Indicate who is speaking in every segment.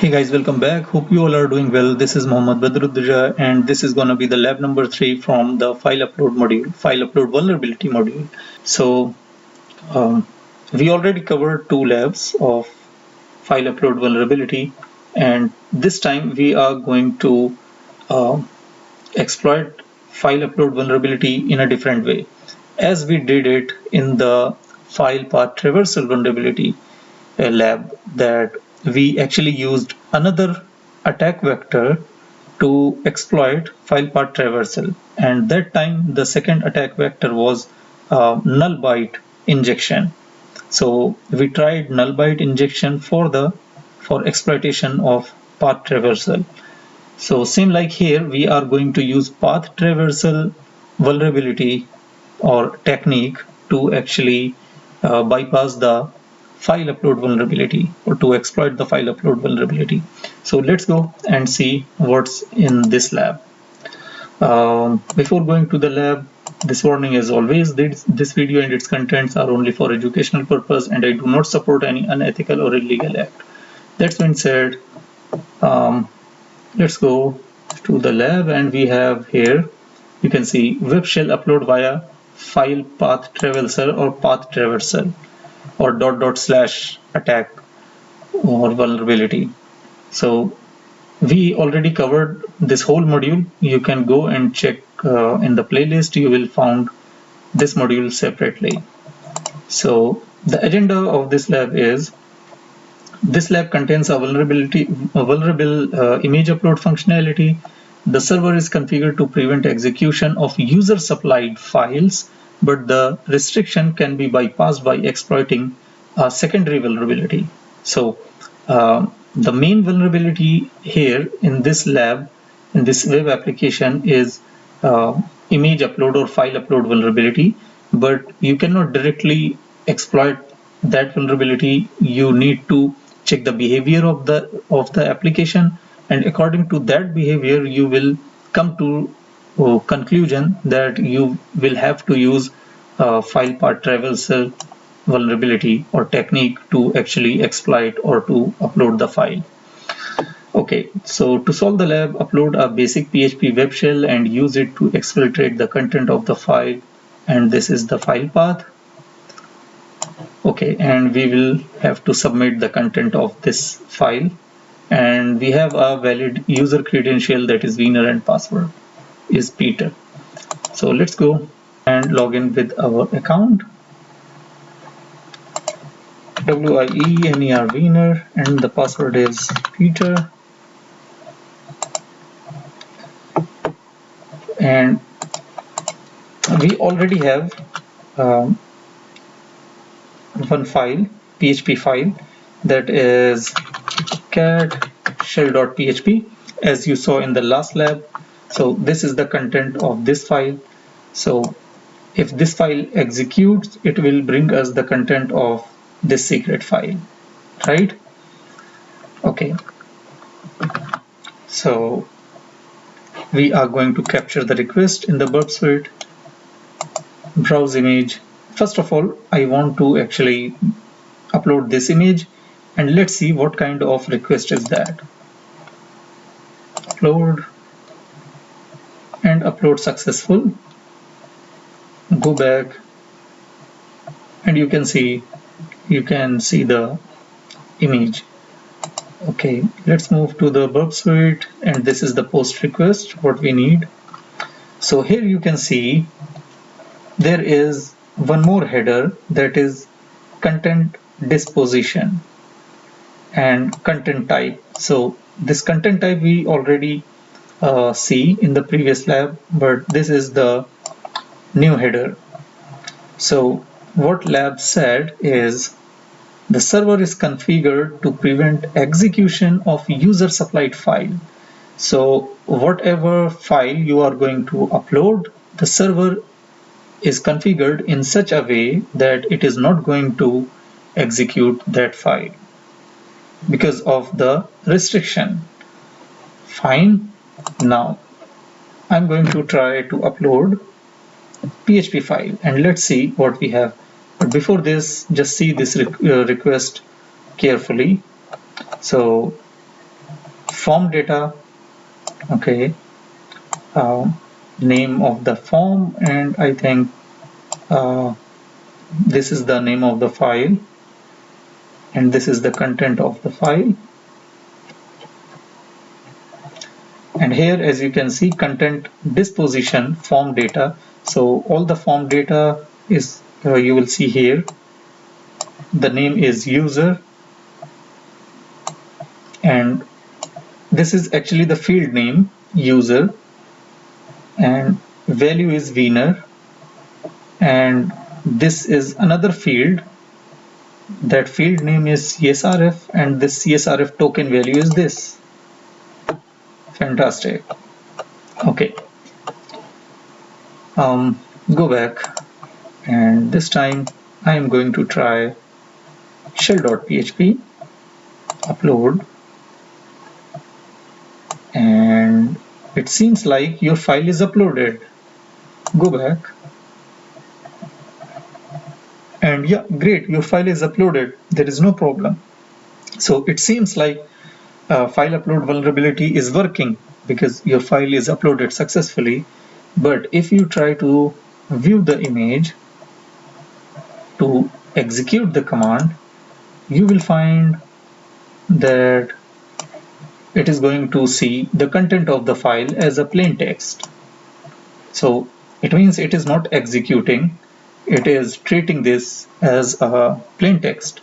Speaker 1: Hey guys, welcome back. Hope you all are doing well. This is Mohammad Badruddin and this is going to be the lab number 3 from the file upload module, file upload vulnerability module. So um, we already covered 2 labs of file upload vulnerability, and this time we are going to uh, exploit file upload vulnerability in a different way, as we did it in the file path traversal vulnerability lab, that we actually used another attack vector to exploit file path traversal, and that time the second attack vector was null byte injection. So we tried null byte injection for exploitation of path traversal. So same like here, we are going to use path traversal vulnerability or technique to actually bypass the file upload vulnerability, or to exploit the file upload vulnerability. So let's go and see what's in this lab. Before going to the lab, this warning as always: this video and its contents are only for educational purpose, and I do not support any unethical or illegal act. That being said, um, let's go to the lab, and we have here, you can see web shell upload via file path traversal or path traversal, or dot dot slash attack or vulnerability. So we already covered this whole module. You can go and check in the playlist. You will find this module separately. So the agenda of this lab is, this lab contains a vulnerable image upload functionality. The server is configured to prevent execution of user-supplied files, but the restriction can be bypassed by exploiting a secondary vulnerability. So the main vulnerability here in this lab, in this web application, is image upload or file upload vulnerability, but you cannot directly exploit that vulnerability. You need to check the behavior of the application, and according to that behavior you will come to conclusion that you will have to use file path traversal vulnerability or technique to actually exploit or to upload the file. Okay, so to solve the lab, upload a basic PHP web shell and use it to exfiltrate the content of the file, and this is the file path. Okay, and we will have to submit the content of this file, and we have a valid user credential, that is winner, and password is Peter. So let's go and log in with our account. WIENER winner, and the password is Peter. And we already have one file, PHP file, that is cat shell.php, as you saw in the last lab. So this is the content of this file. So if this file executes, it will bring us the content of this secret file, right? Okay, so we are going to capture the request in the burp suite. Browse image. First of all, I want to actually upload this image, and let's see what kind of request is that. Upload, and upload successful. Go back, and you can see the image. Okay, let's move to the burp suite, and this is the post request what we need. So here you can see there is one more header, that is content disposition and content type. So this content type we already see in the previous lab, but this is the new header. So what lab said is, the server is configured to prevent execution of user supplied file. So whatever file you are going to upload, the server is configured in such a way that it is not going to execute that file because of the restriction. Fine. Now I'm going to try to upload PHP file, and let's see what we have. But before this, just see this request carefully. So form data, okay, name of the form, and I think this is the name of the file, and this is the content of the file. And here, as you can see, content disposition form data. So all the form data is you will see here. The name is user, and this is actually the field name user, and value is winner, and this is another field. That field name is CSRF, and this CSRF token value is this. Fantastic. Okay. Go back, and this time I am going to try shell.php, upload, and it seems like your file is uploaded. Go back, and yeah, great, your file is uploaded. There is no problem. So it seems like file upload vulnerability is working because your file is uploaded successfully. But if you try to view the image to execute the command, you will find that it is going to see the content of the file as a plain text. So it means it is not executing, it is treating this as a plain text.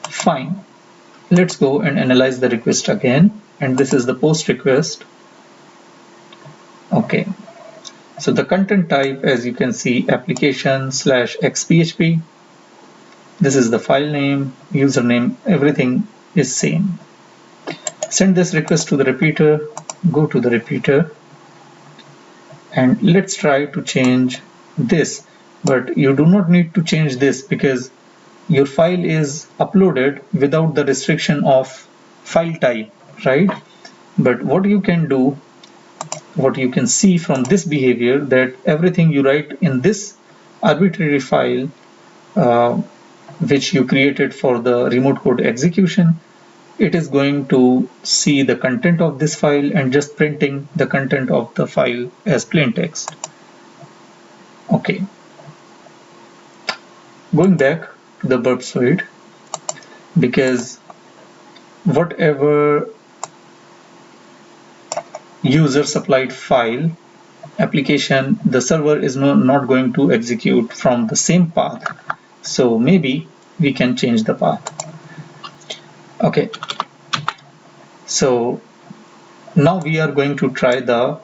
Speaker 1: Fine. Let's go and analyze the request again, and this is the post request. Okay, so the content type, as you can see, application/xphp. This is the file name, username, everything is same. Send this request to the repeater, go to the repeater, and let's try to change this. But you do not need to change this because your file is uploaded without the restriction of file type, right? But what you can do, what you can see from this behavior, that everything you write in this arbitrary file which you created for the remote code execution, it is going to see the content of this file and just printing the content of the file as plain text. Okay, going back to the burp suite, because whatever user supplied file application, the server is not going to execute from the same path. So maybe we can change the path. Okay, so now we are going to try the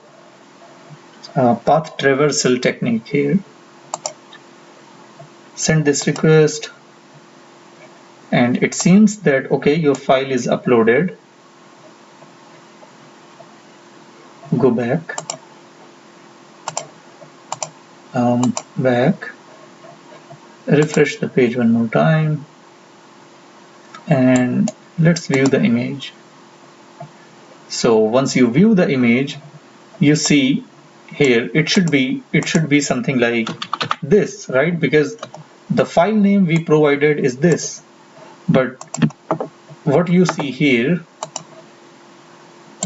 Speaker 1: path traversal technique here. Send this request, and it seems that okay, your file is uploaded. Go back, refresh the page one more time, and let's view the image. So once you view the image, you see here it should be something like this, right? Because the file name we provided is this, but what you see here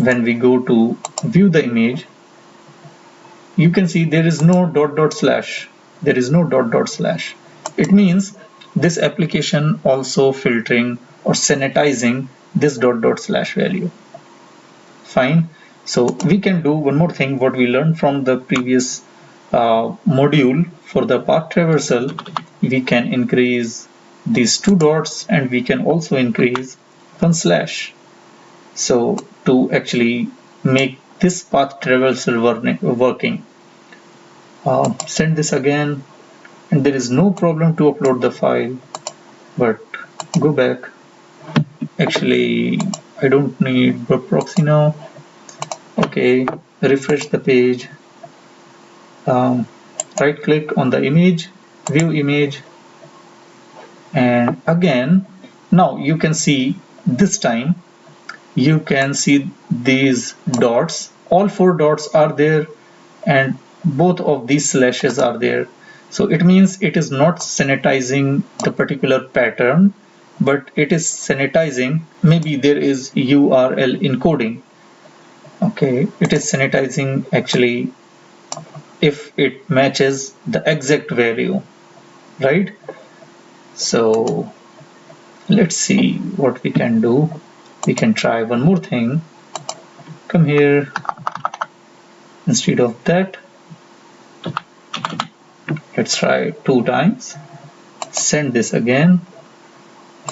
Speaker 1: when we go to view the image, you can see there is no // there is no // It means this application also filtering or sanitizing this // value. Fine. So we can do one more thing, what we learned from the previous module. For the path traversal, we can increase these 2 dots, and we can also increase 1/. So to actually make this path traversal working, send this again, and there is no problem to upload the file. But go back. Actually, I don't need web proxy now. Okay, refresh the page. Right click on the image, view image, and again, now you can see this time you can see these dots. All 4 dots are there, and both of these slashes are there. So it means it is not sanitizing the particular pattern, but it is sanitizing. Maybe there is URL encoding. Okay, it is sanitizing actually if it matches the exact value, right? So let's see what we can do. We can try one more thing. Come here. Instead of that, let's try 2 times. Send this again.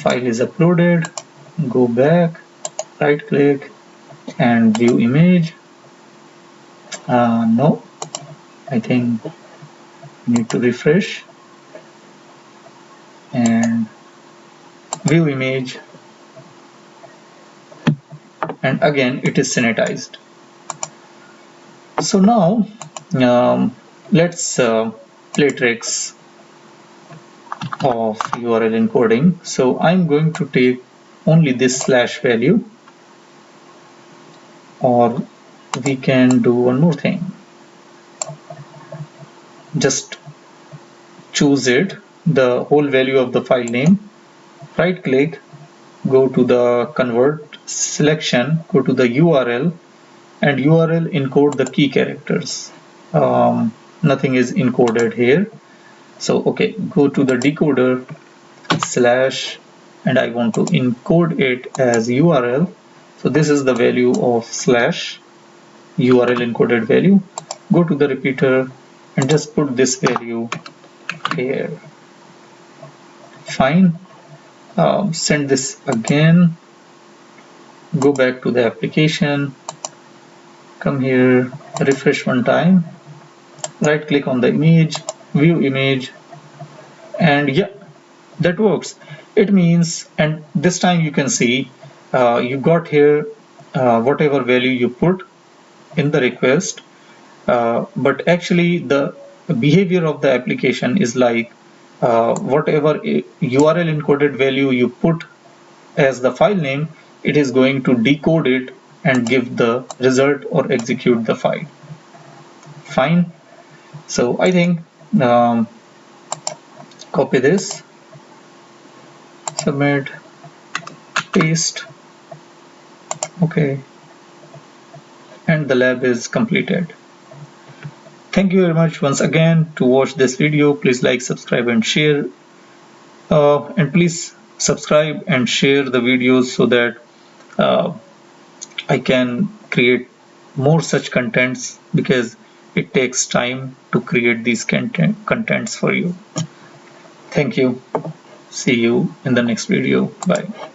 Speaker 1: File is uploaded. Go back, right click and view image. No, I think we need to refresh and view image, and again it is sanitized. So now let's play tricks of URL encoding. So I'm going to take only this slash value, or we can do one more thing. Just choose it, the whole value of the file name, right click, go to the convert selection, go to the URL, and URL encode the key characters. Nothing is encoded here. So okay, go to the decoder slash, and I want to encode it as URL. So this is the value of slash URL encoded value. Go to the repeater and just put this value here. Fine. Send this again. Go back to the application. Come here, refresh one time. Right click on the image, view image, and yeah, that works. It means, and this time you can see you got here whatever value you put in the request, but actually the behavior of the application is like whatever URL encoded value you put as the file name, it is going to decode it and give the result or execute the file. Fine. So I think copy this, submit, paste, okay, and the lab is completed. Thank you very much once again to watch this video. Please like, subscribe and share, and please subscribe and share the videos so that I can create more such contents, because it takes time to create these contents for you. Thank you. See you in the next video. Bye.